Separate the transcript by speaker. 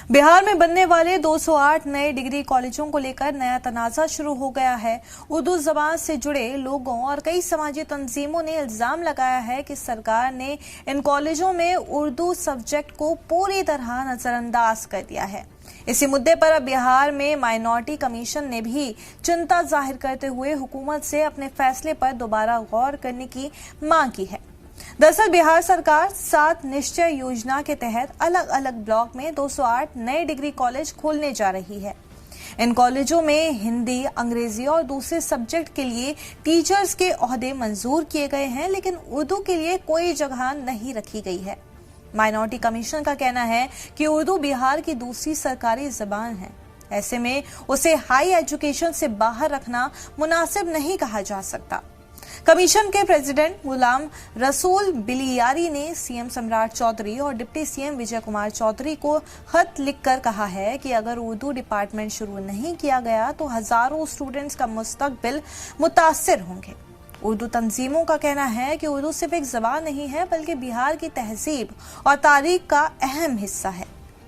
Speaker 1: बिहार में बनने वाले 208 नए डिग्री कॉलेजों को लेकर नया तनाज़ा शुरू हो गया है। उर्दू ज़बान से जुड़े लोगों और कई समाजी तंजीमों ने इल्जाम लगाया है कि सरकार ने इन कॉलेजों में उर्दू सब्जेक्ट को पूरी तरह नजरअंदाज कर दिया है। इसी मुद्दे पर अब बिहार में माइनॉरिटी कमीशन ने भी चिंता जाहिर करते हुए हुकूमत से अपने फैसले पर दोबारा गौर करने की मांग की है। दरअसल बिहार सरकार 7 निश्चय योजना के तहत अलग अलग ब्लॉक में 208 नए डिग्री कॉलेज खोलने जा रही है। इन कॉलेजों में हिंदी, अंग्रेजी और दूसरे सब्जेक्ट के लिए टीचर्स के ओहदे मंजूर किए गए हैं, लेकिन उर्दू के लिए कोई जगह नहीं रखी गई है। माइनॉरिटी कमीशन का कहना है कि उर्दू बिहार की दूसरी सरकारी जबान है। ऐसे में उसे हाई एजुकेशन से बाहर रखना मुनासिब नहीं कहा जा सकता। कमीशन के प्रेसिडेंट गुलाम रसूल बिलियारी ने सीएम सम्राट चौधरी और डिप्टी सीएम विजय कुमार चौधरी को खत लिखकर कहा है कि अगर उर्दू डिपार्टमेंट शुरू नहीं किया गया तो हजारों स्टूडेंट्स का मुस्तकबिल मुतासिर होंगे। उर्दू तंजीमों का कहना है कि उर्दू सिर्फ एक जबान नहीं है, बल्कि बिहार की तहजीब और तारीख का अहम हिस्सा है।